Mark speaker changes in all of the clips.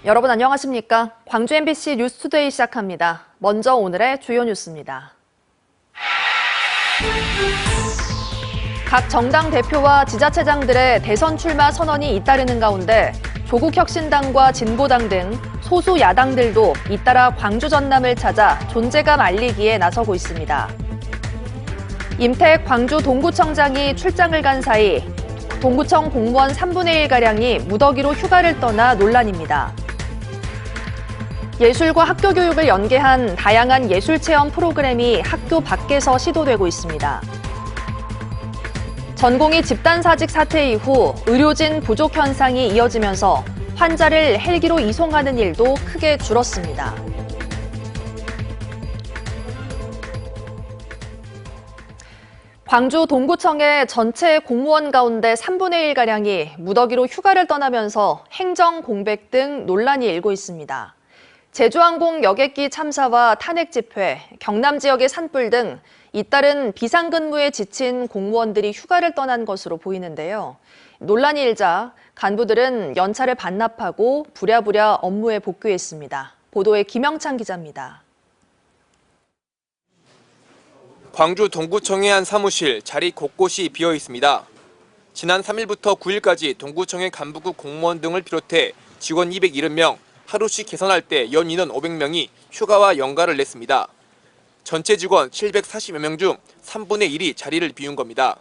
Speaker 1: 여러분 안녕하십니까? 광주 MBC 뉴스투데이 시작합니다. 먼저 오늘의 주요 뉴스입니다. 각 정당 대표와 지자체장들의 대선 출마 선언이 잇따르는 가운데 조국혁신당과 진보당 등 소수 야당들도 잇따라 광주 전남을 찾아 존재감 알리기에 나서고 있습니다. 임택 광주 동구청장이 출장을 간 사이 동구청 공무원 3분의 1가량이 무더기로 휴가를 떠나 논란입니다. 예술과 학교 교육을 연계한 다양한 예술체험 프로그램이 학교 밖에서 시도되고 있습니다. 전공의 집단사직 사태 이후 의료진 부족 현상이 이어지면서 환자를 헬기로 이송하는 일도 크게 줄었습니다. 광주 동구청의 전체 공무원 가운데 3분의 1가량이 무더기로 휴가를 떠나면서 행정 공백 등 논란이 일고 있습니다. 제주항공 여객기 참사와 탄핵 집회, 경남 지역의 산불 등 잇따른 비상근무에 지친 공무원들이 휴가를 떠난 것으로 보이는데요. 논란이 일자 간부들은 연차를 반납하고 부랴부랴 업무에 복귀했습니다. 보도에 김영찬 기자입니다.
Speaker 2: 광주 동구청의 한 사무실 자리 곳곳이 비어 있습니다. 지난 3일부터 9일까지 동구청의 간부급 공무원 등을 비롯해 직원 270명, 하루씩 개선할 때 연인원 500명이 휴가와 연가를 냈습니다. 전체 직원 740여 명 중 3분의 1이 자리를 비운 겁니다.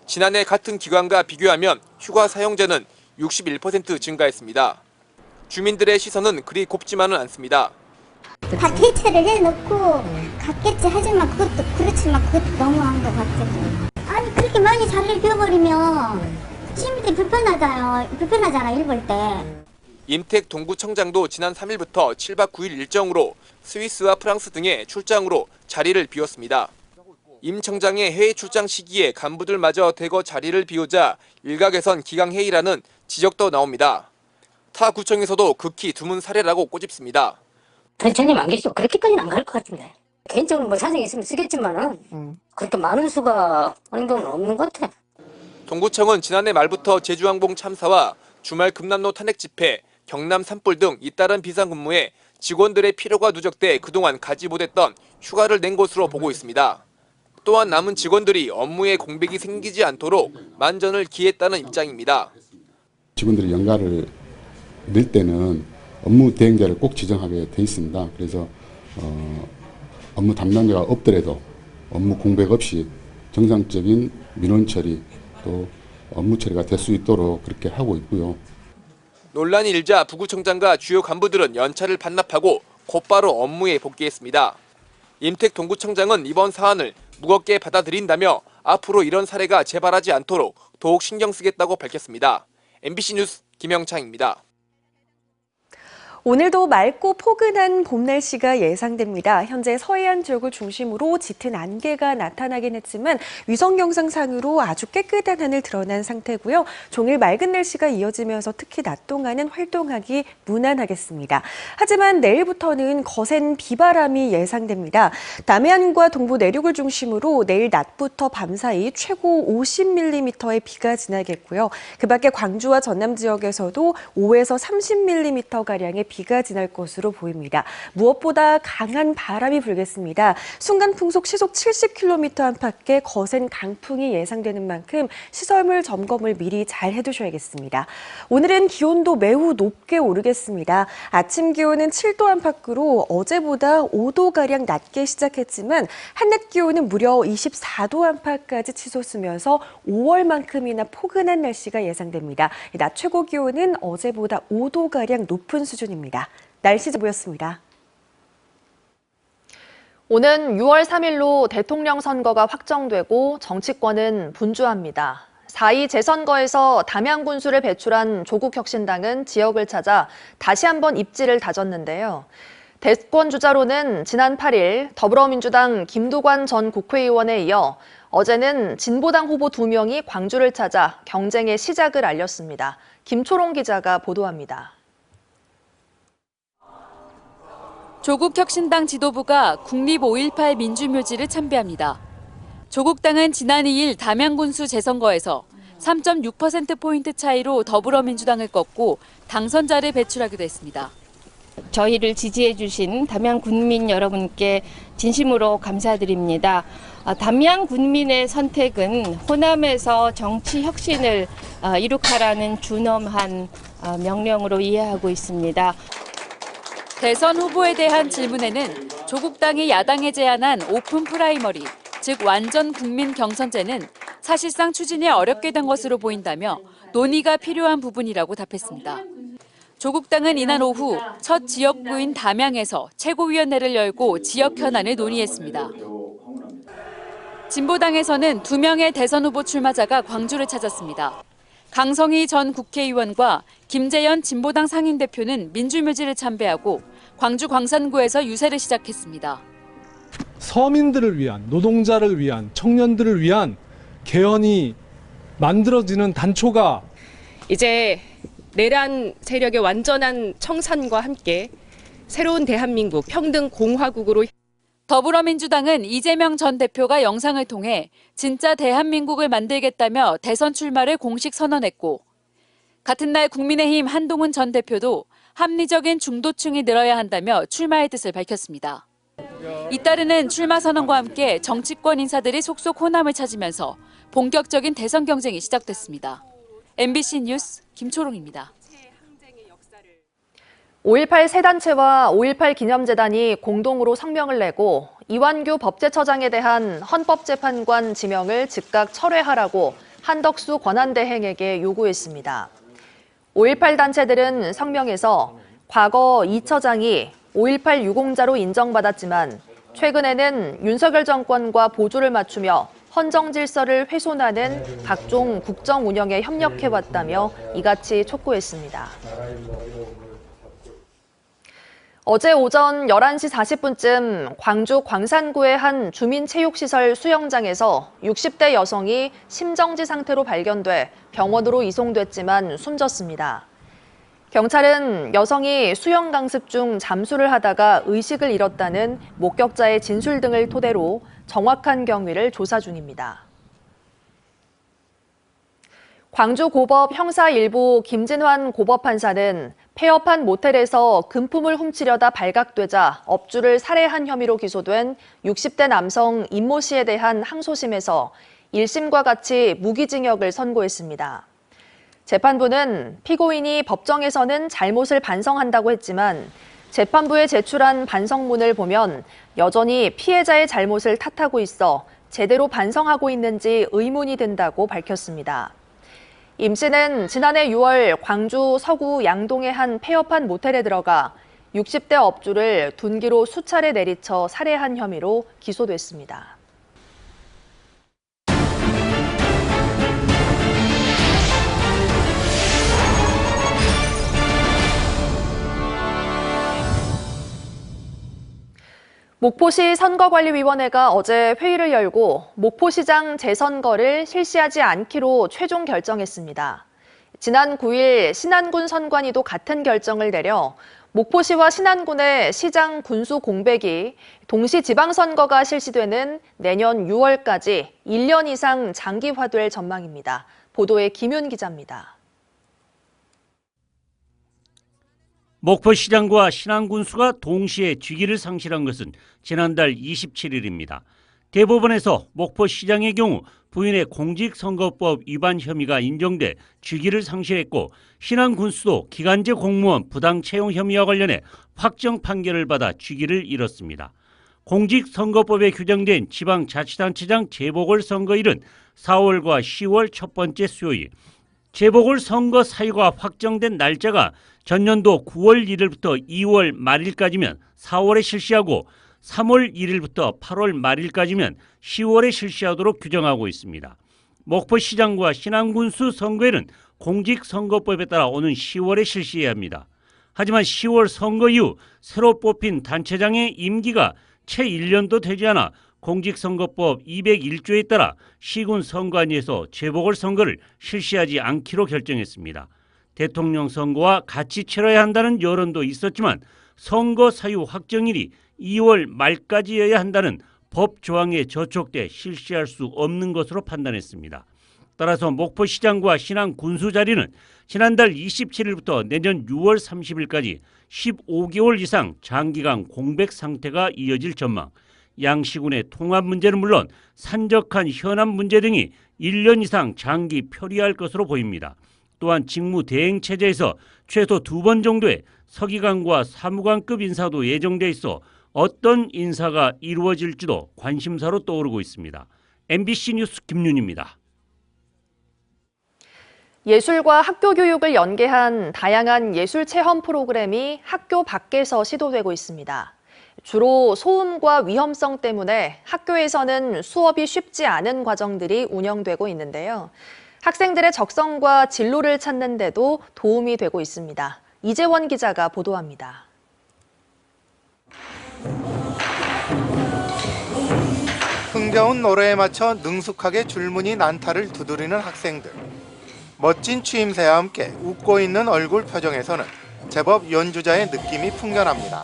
Speaker 2: 지난해 같은 기간과 비교하면 휴가 사용자는 61% 증가했습니다. 주민들의 시선은 그리 곱지만은 않습니다.
Speaker 3: 다 대처를 해놓고 갔겠지 하지만 그것도 그렇지만 그것도 너무한 것 같아요. 아니 그렇게 많이 자리를 비워버리면 시민들이 불편하잖아 일볼 때.
Speaker 2: 임택 동구청장도 지난 3일부터 7박 9일 일정으로 스위스와 프랑스 등의 출장으로 자리를 비웠습니다. 임 청장의 해외 출장 시기에 간부들마저 대거 자리를 비우자 일각에선 기강회의라는 지적도 나옵니다. 타 구청에서도 극히 드문 사례라고 꼬집습니다.
Speaker 4: 대체님 안 계시죠? 그렇게까지는 안 갈 것 같은데. 개인적으로 뭐 사정이 있으면 쓰겠지만은 그렇게 많은 수가 하는 경우는 없는 것 같아.
Speaker 2: 동구청은 지난해 말부터 제주항공 참사와 주말 금남로 탄핵 집회, 경남 산불 등 잇따른 비상근무에 직원들의 피로가 누적돼 그동안 가지 못했던 휴가를 낸 것으로 보고 있습니다. 또한 남은 직원들이 업무에 공백이 생기지 않도록 만전을 기했다는 입장입니다.
Speaker 5: 직원들이 연가를 낼 때는 업무 대행자를 꼭 지정하게 돼 있습니다. 그래서 업무 담당자가 없더라도 업무 공백 없이 정상적인 민원 처리 또 업무 처리가 될 수 있도록 그렇게 하고 있고요.
Speaker 2: 논란이 일자 부구청장과 주요 간부들은 연차를 반납하고 곧바로 업무에 복귀했습니다. 임택 동구청장은 이번 사안을 무겁게 받아들인다며 앞으로 이런 사례가 재발하지 않도록 더욱 신경 쓰겠다고 밝혔습니다. MBC 뉴스 김영창입니다.
Speaker 6: 오늘도 맑고 포근한 봄 날씨가 예상됩니다. 현재 서해안 지역을 중심으로 짙은 안개가 나타나긴 했지만 위성 영상상으로 아주 깨끗한 하늘 드러난 상태고요. 종일 맑은 날씨가 이어지면서 특히 낮 동안은 활동하기 무난하겠습니다. 하지만 내일부터는 거센 비바람이 예상됩니다. 남해안과 동부 내륙을 중심으로 내일 낮부터 밤 사이 최고 50mm의 비가 지나겠고요. 그 밖에 광주와 전남 지역에서도 5에서 30mm가량의 비가 지날 것으로 보입니다. 무엇보다 강한 바람이 불겠습니다. 순간 풍속 시속 70km 안팎의 거센 강풍이 예상되는 만큼 시설물 점검을 미리 잘 해두셔야겠습니다. 오늘은 기온도 매우 높게 오르겠습니다. 아침 기온은 7도 안팎으로 어제보다 5도가량 낮게 시작했지만 한낮 기온은 무려 24도 안팎까지 치솟으면서 5월만큼이나 포근한 날씨가 예상됩니다. 낮 최고 기온은 어제보다 5도가량 높은 수준입니다. 날씨 정보였습니다.
Speaker 1: 오는 6월 3일로 대통령 선거가 확정되고 정치권은 분주합니다. 4.2 재선거에서 담양군수를 배출한 조국혁신당은 지역을 찾아 다시 한번 입지를 다졌는데요. 대권 주자로는 지난 8일 더불어민주당 김두관 전 국회의원에 이어 어제는 진보당 후보 2명이 광주를 찾아 경쟁의 시작을 알렸습니다. 김초롱 기자가 보도합니다.
Speaker 7: 조국혁신당 지도부가 국립 5.18 민주묘지를 참배합니다. 조국당은 지난 2일 담양군수 재선거에서 3.6%포인트 차이로 더불어민주당을 꺾고 당선자를 배출하기도 했습니다.
Speaker 8: 저희를 지지해 주신 담양 군민 여러분께 진심으로 감사드립니다. 담양 군민의 선택은 호남에서 정치 혁신을 이룩하라는 준엄한 명령으로 이해하고 있습니다.
Speaker 7: 대선 후보에 대한 질문에는 조국당이 야당에 제안한 오픈 프라이머리, 즉 완전 국민 경선제는 사실상 추진이 어렵게 된 것으로 보인다며 논의가 필요한 부분이라고 답했습니다. 조국당은 이날 오후 첫 지역구인 담양에서 최고위원회를 열고 지역 현안을 논의했습니다. 진보당에서는 2명의 대선 후보 출마자가 광주를 찾았습니다. 강성희 전 국회의원과 김재현 진보당 상임대표는 민주묘지를 참배하고 광주 광산구에서 유세를 시작했습니다.
Speaker 9: 서민들을 위한, 노동자를 위한, 청년들을 위한 개헌이 만들어지는 단초가
Speaker 8: 이제 내란 세력의 완전한 청산과 함께 새로운 대한민국 평등 공화국으로
Speaker 7: 더불어민주당은 이재명 전 대표가 영상을 통해 진짜 대한민국을 만들겠다며 대선 출마를 공식 선언했고, 같은 날 국민의힘 한동훈 전 대표도 합리적인 중도층이 늘어야 한다며 출마의 뜻을 밝혔습니다. 이따르는 출마 선언과 함께 정치권 인사들이 속속 호남을 찾으면서 본격적인 대선 경쟁이 시작됐습니다. MBC 뉴스 김초롱입니다.
Speaker 1: 5.18 세단체와 5.18 기념재단이 공동으로 성명을 내고 이완규 법제처장에 대한 헌법재판관 지명을 즉각 철회하라고 한덕수 권한대행에게 요구했습니다. 5.18 단체들은 성명에서 과거 이 처장이 5.18 유공자로 인정받았지만 최근에는 윤석열 정권과 보조를 맞추며 헌정 질서를 훼손하는 각종 국정 운영에 협력해왔다며 이같이 촉구했습니다. 어제 오전 11시 40분쯤 광주 광산구의 한 주민체육시설 수영장에서 60대 여성이 심정지 상태로 발견돼 병원으로 이송됐지만 숨졌습니다. 경찰은 여성이 수영 강습 중 잠수를 하다가 의식을 잃었다는 목격자의 진술 등을 토대로 정확한 경위를 조사 중입니다. 광주고법 형사 1부 김진환 고법판사는 폐업한 모텔에서 금품을 훔치려다 발각되자 업주를 살해한 혐의로 기소된 60대 남성 임모 씨에 대한 항소심에서 1심과 같이 무기징역을 선고했습니다. 재판부는 피고인이 법정에서는 잘못을 반성한다고 했지만 재판부에 제출한 반성문을 보면 여전히 피해자의 잘못을 탓하고 있어 제대로 반성하고 있는지 의문이 든다고 밝혔습니다. 임 씨는 지난해 6월 광주 서구 양동의 한 폐업한 모텔에 들어가 60대 업주를 둔기로 수차례 내리쳐 살해한 혐의로 기소됐습니다. 목포시 선거관리위원회가 어제 회의를 열고 목포시장 재선거를 실시하지 않기로 최종 결정했습니다. 지난 9일 신안군 선관위도 같은 결정을 내려 목포시와 신안군의 시장 군수 공백이 동시 지방선거가 실시되는 내년 6월까지 1년 이상 장기화될 전망입니다. 보도에 김윤 기자입니다.
Speaker 10: 목포시장과 신안군수가 동시에 직위를 상실한 것은 지난달 27일입니다. 대법원에서 목포시장의 경우 부인의 공직선거법 위반 혐의가 인정돼 직위를 상실했고 신안군수도 기간제 공무원 부당 채용 혐의와 관련해 확정 판결을 받아 직위를 잃었습니다. 공직선거법에 규정된 지방자치단체장 재보궐선거일은 4월과 10월 첫 번째 수요일, 재보궐선거 사유가 확정된 날짜가 전년도 9월 1일부터 2월 말일까지면 4월에 실시하고 3월 1일부터 8월 말일까지면 10월에 실시하도록 규정하고 있습니다. 목포시장과 신안군수 선거에는 공직선거법에 따라 오는 10월에 실시해야 합니다. 하지만 10월 선거 이후 새로 뽑힌 단체장의 임기가 채 1년도 되지 않아 공직선거법 201조에 따라 시군 선관위에서 재보궐선거를 실시하지 않기로 결정했습니다. 대통령 선거와 같이 치러야 한다는 여론도 있었지만 선거 사유 확정일이 2월 말까지여야 한다는 법 조항에 저촉돼 실시할 수 없는 것으로 판단했습니다. 따라서 목포시장과 신안 군수 자리는 지난달 27일부터 내년 6월 30일까지 15개월 이상 장기간 공백 상태가 이어질 전망. 양 시군의 통합 문제는 물론 산적한 현안 문제 등이 1년 이상 장기 표리할 것으로 보입니다. 또한 직무 대행 체제에서 최소 2번 정도의 서기관과 사무관급 인사도 예정돼 있어 어떤 인사가 이루어질지도 관심사로 떠오르고 있습니다. MBC 뉴스 김윤입니다.
Speaker 1: 예술과 학교 교육을 연계한 다양한 예술 체험 프로그램이 학교 밖에서 시도되고 있습니다. 주로 소음과 위험성 때문에 학교에서는 수업이 쉽지 않은 과정들이 운영되고 있는데요. 학생들의 적성과 진로를 찾는 데도 도움이 되고 있습니다. 이재원 기자가 보도합니다.
Speaker 11: 흥겨운 노래에 맞춰 능숙하게 줄무늬 난타를 두드리는 학생들. 멋진 추임새와 함께 웃고 있는 얼굴 표정에서는 제법 연주자의 느낌이 풍겨납니다.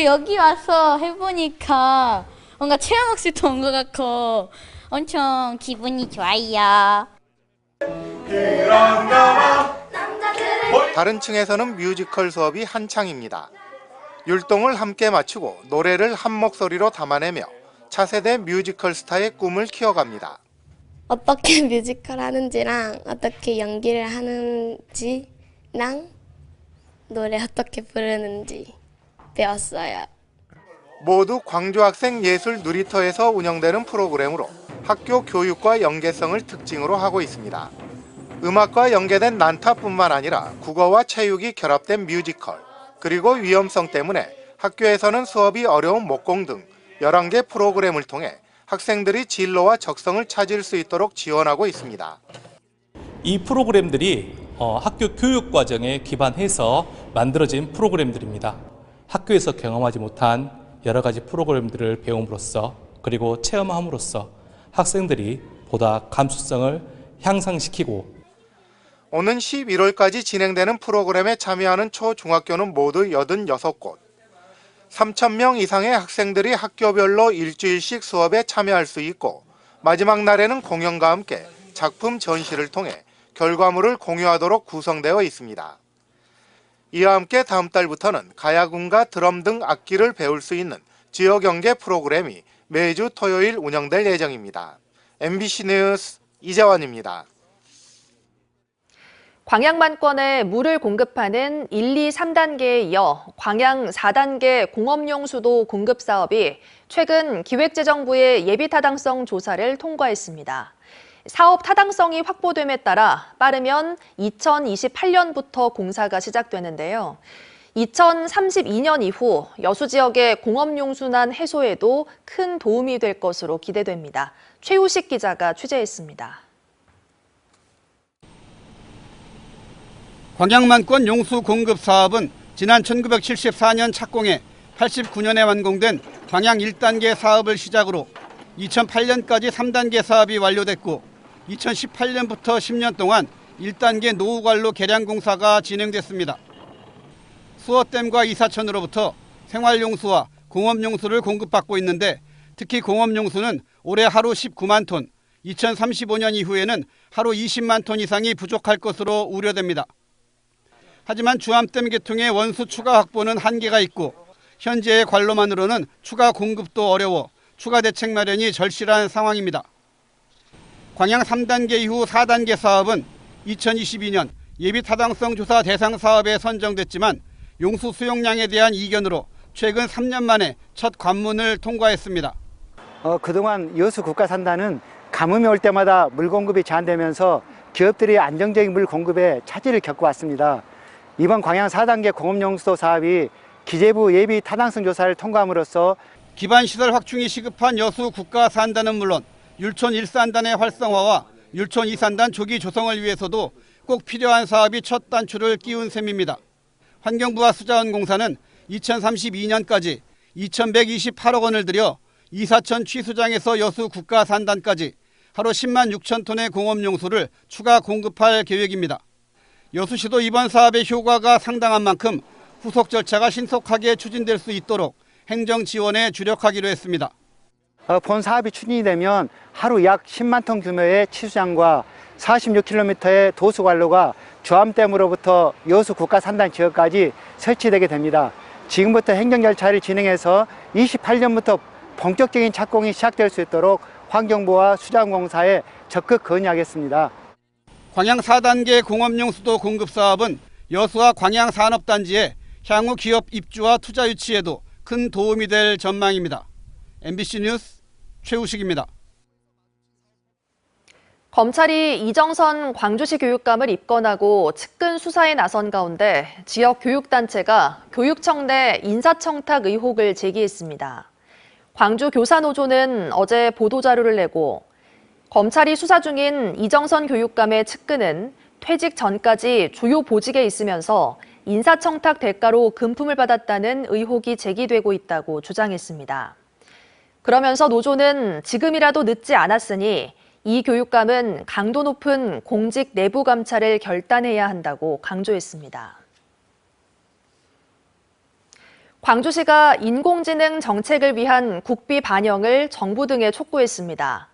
Speaker 12: 여기 와서 해보니까 뭔가 체험학습도 온 것 같고 엄청 기분이 좋아요.
Speaker 11: 다른 층에서는 뮤지컬 수업이 한창입니다. 율동을 함께 맞추고 노래를 한 목소리로 담아내며 차세대 뮤지컬 스타의 꿈을 키워갑니다.
Speaker 12: 어떻게 뮤지컬 하는지랑 어떻게 연기를 하는지랑 노래 어떻게 부르는지 배웠어요.
Speaker 11: 모두 광주학생 예술 누리터에서 운영되는 프로그램으로 학교 교육과 연계성을 특징으로 하고 있습니다. 음악과 연계된 난타뿐만 아니라 국어와 체육이 결합된 뮤지컬, 그리고 위험성 때문에 학교에서는 수업이 어려운 목공 등 11개 프로그램을 통해 학생들이 진로와 적성을 찾을 수 있도록 지원하고 있습니다.
Speaker 13: 이 프로그램들이 학교 교육 과정에 기반해서 만들어진 프로그램들입니다. 학교에서 경험하지 못한 여러 가지 프로그램들을 배움으로써 그리고 체험함으로써 학생들이 보다 감수성을 향상시키고
Speaker 11: 오는 11월까지 진행되는 프로그램에 참여하는 초중학교는 모두 86곳. 3,000명 이상의 학생들이 학교별로 일주일씩 수업에 참여할 수 있고 마지막 날에는 공연과 함께 작품 전시를 통해 결과물을 공유하도록 구성되어 있습니다. 이와 함께 다음 달부터는 가야금과 드럼 등 악기를 배울 수 있는 지역연계 프로그램이 매주 토요일 운영될 예정입니다. MBC 뉴스 이재원입니다.
Speaker 1: 광양만권에 물을 공급하는 1, 2, 3단계에 이어 광양 4단계 공업용수도 공급 사업이 최근 기획재정부의 예비타당성 조사를 통과했습니다. 사업 타당성이 확보됨에 따라 빠르면 2028년부터 공사가 시작되는데요. 2032년 이후 여수 지역의 공업용수난 해소에도 큰 도움이 될 것으로 기대됩니다. 최우식 기자가 취재했습니다.
Speaker 14: 광양만권 용수 공급 사업은 지난 1974년 착공해 89년에 완공된 광양 1단계 사업을 시작으로 2008년까지 3단계 사업이 완료됐고 2018년부터 10년 동안 1단계 노후관로 개량 공사가 진행됐습니다. 수어댐과 이사천으로부터 생활용수와 공업용수를 공급받고 있는데 특히 공업용수는 올해 하루 19만 톤, 2035년 이후에는 하루 20만 톤 이상이 부족할 것으로 우려됩니다. 하지만 주암댐 계통의 원수 추가 확보는 한계가 있고 현재의 관로만으로는 추가 공급도 어려워 추가 대책 마련이 절실한 상황입니다. 광양 3단계 이후 4단계 사업은 2022년 예비타당성 조사 대상 사업에 선정됐지만 용수 수용량에 대한 이견으로 최근 3년 만에 첫 관문을 통과했습니다.
Speaker 15: 그동안 여수 국가산단은 가뭄이 올 때마다 물 공급이 제한되면서 기업들이 안정적인 물 공급에 차질을 겪어왔습니다. 이번 광양 4단계 공업용수도 사업이 기재부 예비 타당성 조사를 통과함으로써
Speaker 14: 기반시설 확충이 시급한 여수 국가산단은 물론 율촌 1산단의 활성화와 율촌 2산단 조기 조성을 위해서도 꼭 필요한 사업이 첫 단추를 끼운 셈입니다. 환경부와 수자원공사는 2032년까지 2,128억 원을 들여 이사천 취수장에서 여수 국가산단까지 하루 10만 6천 톤의 공업용수를 추가 공급할 계획입니다. 여수시도 이번 사업의 효과가 상당한 만큼 후속 절차가 신속하게 추진될 수 있도록 행정 지원에 주력하기로 했습니다.
Speaker 15: 본 사업이 추진이 되면 하루 약 10만 톤 규모의 치수장과 46km의 도수관로가 주암댐으로부터 여수 국가산단 지역까지 설치되게 됩니다. 지금부터 행정 절차를 진행해서 28년부터 본격적인 착공이 시작될 수 있도록 환경부와 수자원공사에 적극 건의하겠습니다.
Speaker 14: 광양 4단계 공업용 수도 공급 사업은 여수와 광양 산업단지의 향후 기업 입주와 투자 유치에도 큰 도움이 될 전망입니다. MBC 뉴스 최우식입니다.
Speaker 1: 검찰이 이정선 광주시 교육감을 입건하고 측근 수사에 나선 가운데 지역 교육단체가 교육청 내 인사청탁 의혹을 제기했습니다. 광주 교사노조는 어제 보도자료를 내고 검찰이 수사 중인 이정선 교육감의 측근은 퇴직 전까지 주요 보직에 있으면서 인사청탁 대가로 금품을 받았다는 의혹이 제기되고 있다고 주장했습니다. 그러면서 노조는 지금이라도 늦지 않았으니 이 교육감은 강도 높은 공직 내부 감찰을 결단해야 한다고 강조했습니다. 광주시가 인공지능 정책을 위한 국비 반영을 정부 등에 촉구했습니다.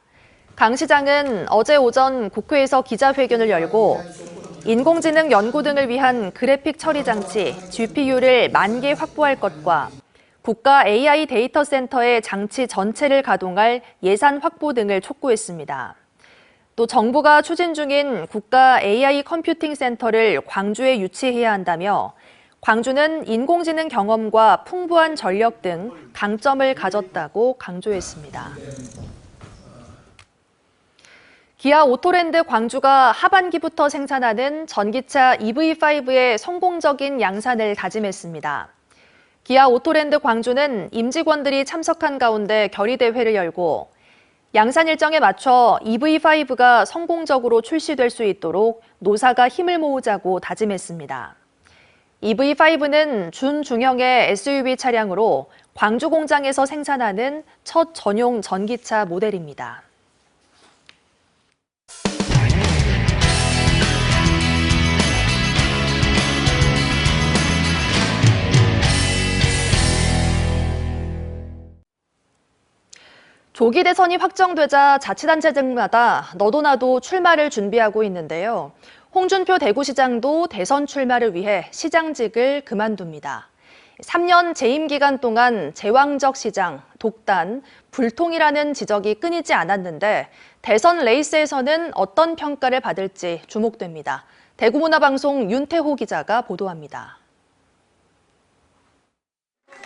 Speaker 1: 강 시장은 어제 오전 국회에서 기자회견을 열고 인공지능 연구 등을 위한 그래픽 처리 장치 GPU를 10,000개 확보할 것과 국가 AI 데이터 센터의 장치 전체를 가동할 예산 확보 등을 촉구했습니다. 또 정부가 추진 중인 국가 AI 컴퓨팅 센터를 광주에 유치해야 한다며 광주는 인공지능 경험과 풍부한 전력 등 강점을 가졌다고 강조했습니다. 기아 오토랜드 광주가 하반기부터 생산하는 전기차 EV5의 성공적인 양산을 다짐했습니다. 기아 오토랜드 광주는 임직원들이 참석한 가운데 결의대회를 열고 양산 일정에 맞춰 EV5가 성공적으로 출시될 수 있도록 노사가 힘을 모으자고 다짐했습니다. EV5는 준중형의 SUV 차량으로 광주 공장에서 생산하는 첫 전용 전기차 모델입니다. 조기 대선이 확정되자 자치단체장마다 너도 나도 출마를 준비하고 있는데요. 홍준표 대구시장도 대선 출마를 위해 시장직을 그만둡니다. 3년 재임 기간 동안 제왕적 시장, 독단, 불통이라는 지적이 끊이지 않았는데 대선 레이스에서는 어떤 평가를 받을지 주목됩니다. 대구문화방송 윤태호 기자가 보도합니다.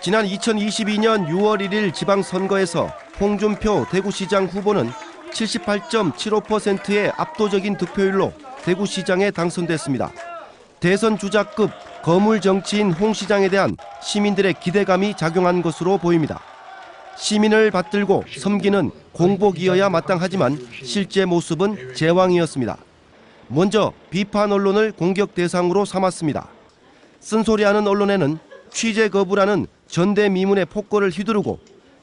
Speaker 16: 지난 2022년 6월 1일 지방선거에서 홍준표 대구시장 후보는 78.75%의 압도적인 득표율로 대구시장에 당선됐습니다. 대선 주자급 거물 정치인 홍 시장에 대한 시민들의 기대감이 작용한 것으로 보입니다. 시민을 받들고 섬기는 공복이어야 마땅하지만 실제 모습은 제왕이었습니다. 먼저 비판 언론을 공격 대상으로 삼았습니다. 쓴소리하는 언론에는 취재 거부라는 전대미문의 폭거를 휘두르고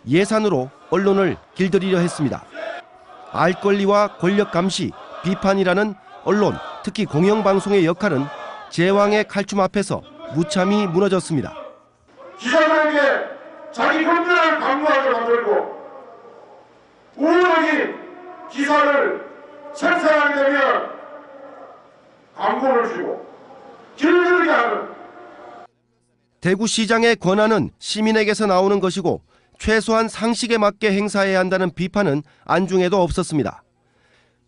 Speaker 16: 예산으로 언론을 길들이려 했습니다. 알 권리와 권력 감시, 비판이라는 언론, 특히 공영방송의 역할은 제왕의 칼춤 앞에서 무참히 무너졌습니다.
Speaker 17: 기자들에게 자기 검증을 강요하게 만들고 우호적인 기사를 생산하게 되면 광고를 주고 길들이게 하는
Speaker 16: 대구시장의 권한은 시민에게서 나오는 것이고 최소한 상식에 맞게 행사해야 한다는 비판은 안중에도 없었습니다.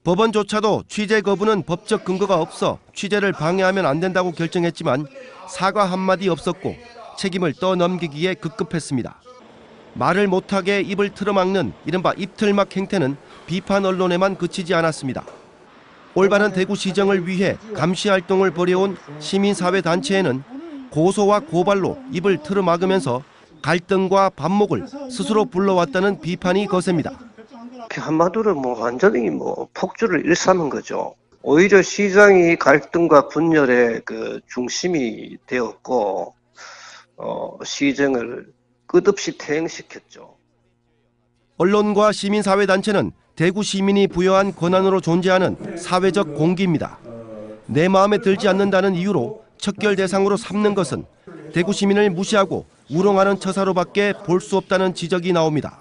Speaker 16: 법원조차도 취재 거부는 법적 근거가 없어 취재를 방해하면 안 된다고 결정했지만 사과 한마디 없었고 책임을 떠넘기기에 급급했습니다. 말을 못하게 입을 틀어막는 이른바 입틀막 행태는 비판 언론에만 그치지 않았습니다. 올바른 대구시정을 위해 감시활동을 벌여온 시민사회단체에는 고소와 고발로 입을 틀어막으면서 갈등과 반목을 스스로 불러왔다는 비판이 거셉니다.
Speaker 18: 한마디로 완전히 폭주를 일삼은 거죠. 오히려 시장이 갈등과 분열의 중심이 되었고 시정을 끝없이 퇴행시켰죠.
Speaker 16: 언론과 시민사회단체는 대구 시민이 부여한 권한으로 존재하는 사회적 공기입니다. 내 마음에 들지 않는다는 이유로 척결 대상으로 삼는 것은 대구 시민을 무시하고 우롱하는 처사로밖에 볼 수 없다는 지적이 나옵니다.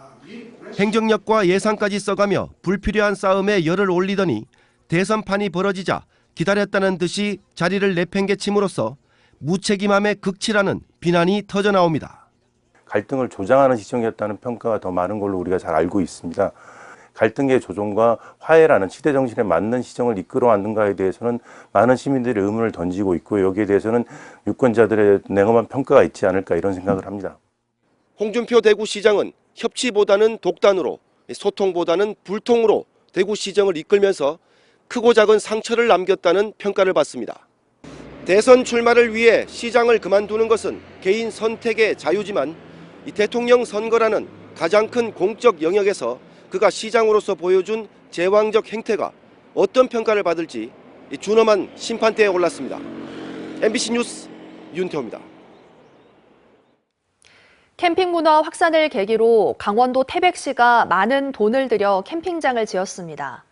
Speaker 16: 행정력과 예산까지 써가며 불필요한 싸움에 열을 올리더니 대선판이 벌어지자 기다렸다는 듯이 자리를 내팽개침으로써 무책임함에 극치라는 비난이 터져나옵니다.
Speaker 19: 갈등을 조장하는 시정이었다는 평가가 더 많은 걸로 우리가 잘 알고 있습니다. 갈등의 조정과 화해라는 시대 정신에 맞는 시정을 이끌어왔는가에 대해서는 많은 시민들이 의문을 던지고 있고 여기에 대해서는 유권자들의 냉엄한 평가가 있지 않을까 이런 생각을 합니다.
Speaker 16: 홍준표 대구시장은 협치보다는 독단으로 소통보다는 불통으로 대구시정을 이끌면서 크고 작은 상처를 남겼다는 평가를 받습니다. 대선 출마를 위해 시장을 그만두는 것은 개인 선택의 자유지만 이 대통령 선거라는 가장 큰 공적 영역에서 그가 시장으로서 보여준 제왕적 행태가 어떤 평가를 받을지 준엄한 심판대에 올랐습니다. MBC 뉴스 윤태호입니다.
Speaker 1: 캠핑 문화 확산을 계기로 강원도 태백시가 많은 돈을 들여 캠핑장을 지었습니다.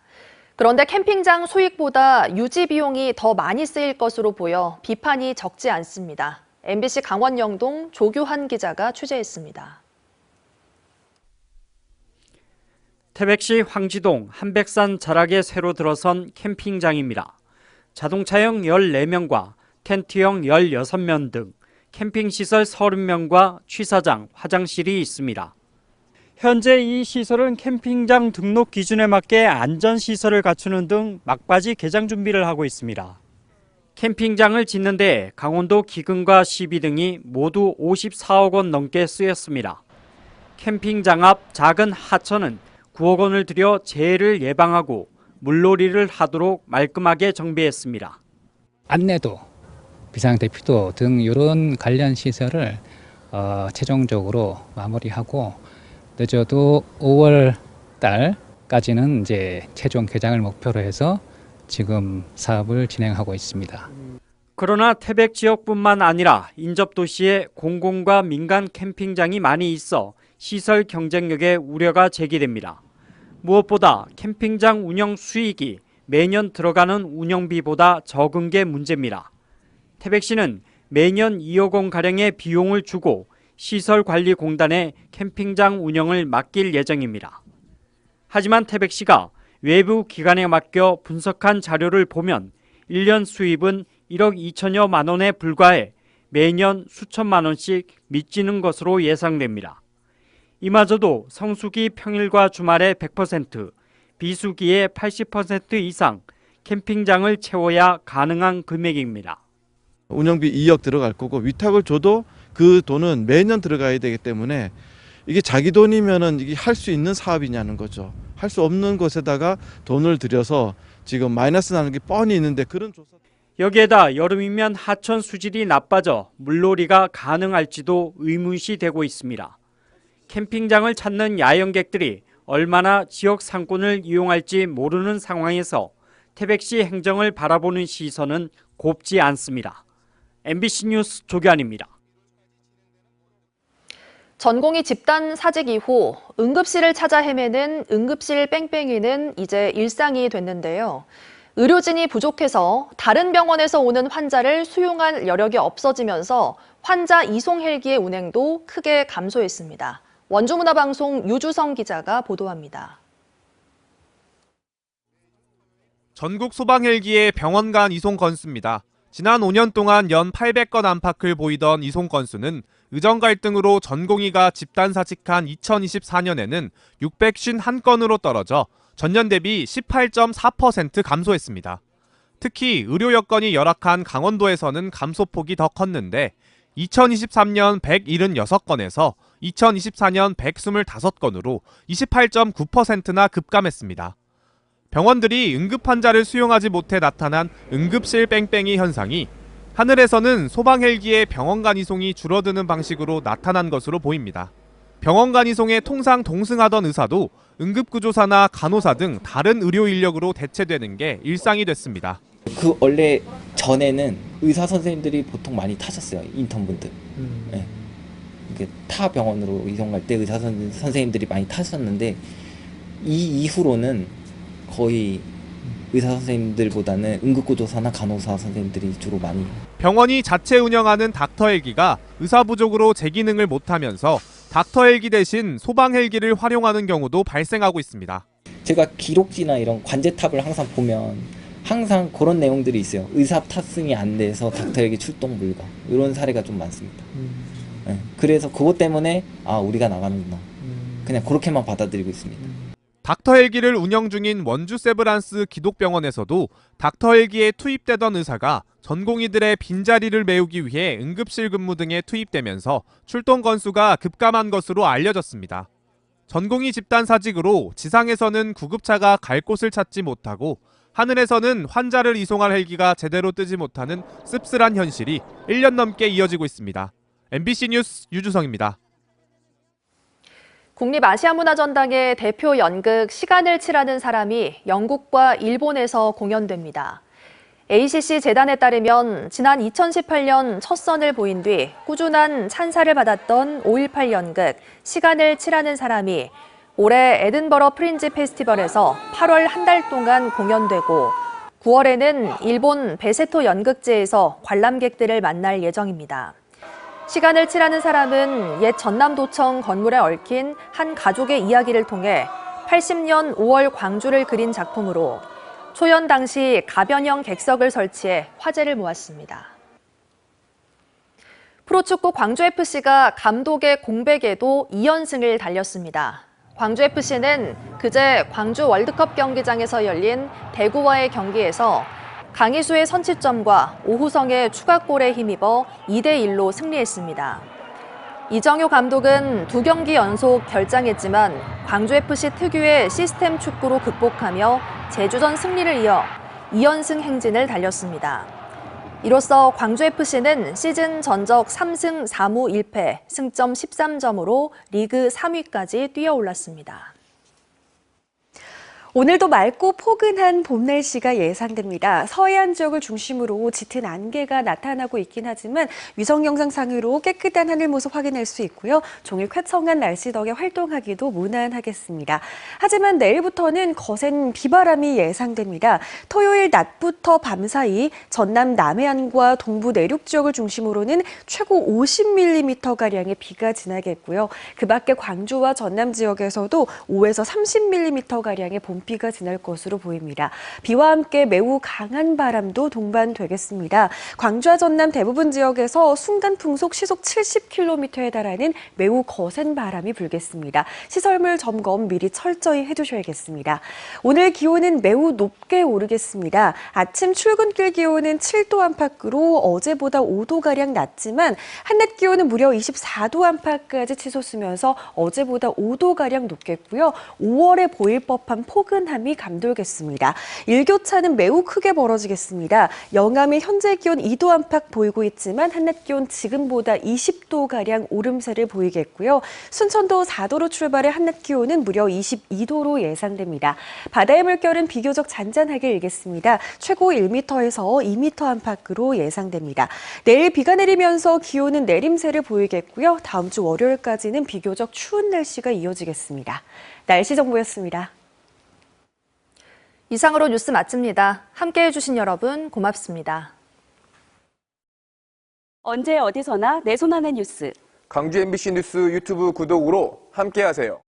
Speaker 1: 그런데 캠핑장 수익보다 유지 비용이 더 많이 쓰일 것으로 보여 비판이 적지 않습니다. MBC 강원 영동 조규환 기자가 취재했습니다.
Speaker 20: 태백시 황지동 한백산 자락에 새로 들어선 캠핑장입니다. 자동차형 14명과 텐트형 16명 등 캠핑시설 30명과 취사장, 화장실이 있습니다. 현재 이 시설은 캠핑장 등록 기준에 맞게 안전시설을 갖추는 등 막바지 개장 준비를 하고 있습니다. 캠핑장을 짓는데 강원도 기금과 시비 등이 모두 54억 원 넘게 쓰였습니다. 캠핑장 앞 작은 하천은 9억 원을 들여 재해를 예방하고 물놀이를 하도록 말끔하게 정비했습니다.
Speaker 21: 안내도, 비상대피도 등 이런 관련 시설을 최종적으로 마무리하고 늦어도 5월 달까지는 이제 최종 개장을 목표로 해서 지금 사업을 진행하고 있습니다.
Speaker 20: 그러나 태백 지역뿐만 아니라 인접도시에 공공과 민간 캠핑장이 많이 있어 시설 경쟁력에 우려가 제기됩니다. 무엇보다 캠핑장 운영 수익이 매년 들어가는 운영비보다 적은 게 문제입니다. 태백시는 매년 2억 원가량의 비용을 주고 시설관리공단에 캠핑장 운영을 맡길 예정입니다. 하지만 태백시가 외부 기관에 맡겨 분석한 자료를 보면 1년 수입은 1억 2천여만 원에 불과해 매년 수천만 원씩 미치는 것으로 예상됩니다. 이마저도 성수기 평일과 주말에 100%, 비수기에 80% 이상 캠핑장을 채워야 가능한 금액입니다.
Speaker 22: 운영비 2억 들어갈 거고 위탁을 줘도 그 돈은 매년 들어가야 되기 때문에 이게 자기 돈이면은 이게 할 수 있는 사업이냐는 거죠. 할 수 없는 것에다가 돈을 들여서 지금 마이너스 나는 게 뻔히 있는데 그런 조사.
Speaker 20: 여기에다 여름이면 하천 수질이 나빠져 물놀이가 가능할지도 의문시되고 있습니다. 캠핑장을 찾는 야영객들이 얼마나 지역 상권을 이용할지 모르는 상황에서 태백시 행정을 바라보는 시선은 곱지 않습니다. MBC 뉴스 조규환입니다.
Speaker 1: 전공의 집단 사직 이후 응급실을 찾아 헤매는 응급실 뺑뺑이는 이제 일상이 됐는데요. 의료진이 부족해서 다른 병원에서 오는 환자를 수용할 여력이 없어지면서 환자 이송 헬기의 운행도 크게 감소했습니다. 원주문화방송 유주성 기자가 보도합니다.
Speaker 2: 전국 소방 헬기의 병원 간 이송 건수입니다. 지난 5년 동안 연 800건 안팎을 보이던 이송 건수는 의정 갈등으로 전공의가 집단 사직한 2024년에는 651건으로 떨어져 전년 대비 18.4% 감소했습니다. 특히 의료 여건이 열악한 강원도에서는 감소폭이 더 컸는데 2023년 176건에서 2024년 125건으로 28.9%나 급감했습니다. 병원들이 응급 환자를 수용하지 못해 나타난 응급실 뺑뺑이 현상이 하늘에서는 소방 헬기의 병원 간 이송이 줄어드는 방식으로 나타난 것으로 보입니다. 병원 간 이송에 통상 동승하던 의사도 응급구조사나 간호사 등 다른 의료 인력으로 대체되는 게 일상이 됐습니다.
Speaker 23: 그 원래 전에는 의사 선생님들이 보통 많이 타셨어요. 인턴분들. 네. 이게 타 병원으로 이송할 때 의사 선생님들이 많이 타셨는데 이 이후로는 거의 의사 선생님들보다는 응급구조사나 간호사 선생님들이 주로 많이.
Speaker 2: 병원이 자체 운영하는 닥터 헬기가 의사 부족으로 제 기능을 못하면서 닥터 헬기 대신 소방 헬기를 활용하는 경우도 발생하고 있습니다.
Speaker 23: 제가 기록지나 이런 관제탑을 항상 보면 항상 그런 내용들이 있어요. 의사 탑승이 안 돼서 닥터 헬기 출동 불가 이런 사례가 좀 많습니다. 네, 그래서 그것 때문에 우리가 나가는구나. 그냥 그렇게만 받아들이고 있습니다.
Speaker 2: 닥터 헬기를 운영 중인 원주 세브란스 기독병원에서도 닥터 헬기에 투입되던 의사가 전공의들의 빈자리를 메우기 위해 응급실 근무 등에 투입되면서 출동 건수가 급감한 것으로 알려졌습니다. 전공의 집단 사직으로 지상에서는 구급차가 갈 곳을 찾지 못하고 하늘에서는 환자를 이송할 헬기가 제대로 뜨지 못하는 씁쓸한 현실이 1년 넘게 이어지고 있습니다. MBC 뉴스 유주성입니다.
Speaker 1: 국립아시아문화전당의 대표 연극 시간을 칠하는 사람이 영국과 일본에서 공연됩니다. ACC 재단에 따르면 지난 2018년 첫 선을 보인 뒤 꾸준한 찬사를 받았던 5.18 연극 시간을 칠하는 사람이 올해 에든버러 프린지 페스티벌에서 8월 한 달 동안 공연되고 9월에는 일본 베세토 연극제에서 관람객들을 만날 예정입니다. 시간을 칠하는 사람은 옛 전남도청 건물에 얽힌 한 가족의 이야기를 통해 80년 5월 광주를 그린 작품으로 초연 당시 가변형 객석을 설치해 화제를 모았습니다. 프로축구 광주FC가 감독의 공백에도 2연승을 달렸습니다. 광주FC는 그제 광주 월드컵 경기장에서 열린 대구와의 경기에서 강희수의 선취점과 오후성의 추가골에 힘입어 2대1로 승리했습니다. 이정효 감독은 2경기 연속 결장했지만 광주FC 특유의 시스템 축구로 극복하며 제주전 승리를 이어 2연승 행진을 달렸습니다. 이로써 광주FC는 시즌 전적 3승 4무 1패, 승점 13점으로 리그 3위까지 뛰어올랐습니다.
Speaker 6: 오늘도 맑고 포근한 봄 날씨가 예상됩니다. 서해안 지역을 중심으로 짙은 안개가 나타나고 있긴 하지만 위성 영상상으로 깨끗한 하늘 모습 확인할 수 있고요. 종일 쾌청한 날씨 덕에 활동하기도 무난하겠습니다. 하지만 내일부터는 거센 비바람이 예상됩니다. 토요일 낮부터 밤 사이 전남 남해안과 동부 내륙 지역을 중심으로는 최고 50mm가량의 비가 지나겠고요. 그 밖에 광주와 전남 지역에서도 5에서 30mm가량의 봄비가 지날 것으로 보입니다. 비와 함께 매우 강한 바람도 동반되겠습니다. 광주와 전남 대부분 지역에서 순간 풍속 시속 70km에 달하는 매우 거센 바람이 불겠습니다. 시설물 점검 미리 철저히 해두셔야겠습니다. 오늘 기온은 매우 높게 오르겠습니다. 아침 출근길 기온은 7도 안팎으로 어제보다 5도가량 낮지만 한낮 기온은 무려 24도 안팎까지 치솟으면서 어제보다 5도가량 높겠고요. 5월에 보일 법한 포근함이 감돌겠습니다. 일교차는 매우 크게 벌어지겠습니다. 영암의 현재 기온 2도 안팎 보이고 있지만 한낮 기온 지금보다 20도가량 오름세를 보이겠고요. 순천도 4도로 출발해 한낮 기온은 무려 22도로 예상됩니다. 바다의 물결은 비교적 잔잔하게 일겠습니다. 최고 1m에서 2m 안팎으로 예상됩니다. 내일 비가 내리면서 기온은 내림세를 보이겠고요. 다음 주 월요일까지는 비교적 추운 날씨가 이어지겠습니다. 날씨 정보였습니다.
Speaker 1: 이상으로 뉴스 마칩니다. 함께해 주신 여러분 고맙습니다.
Speaker 3: 언제 어디서나 내 손 안의 뉴스.
Speaker 2: 광주 MBC 뉴스 유튜브 구독으로 함께하세요.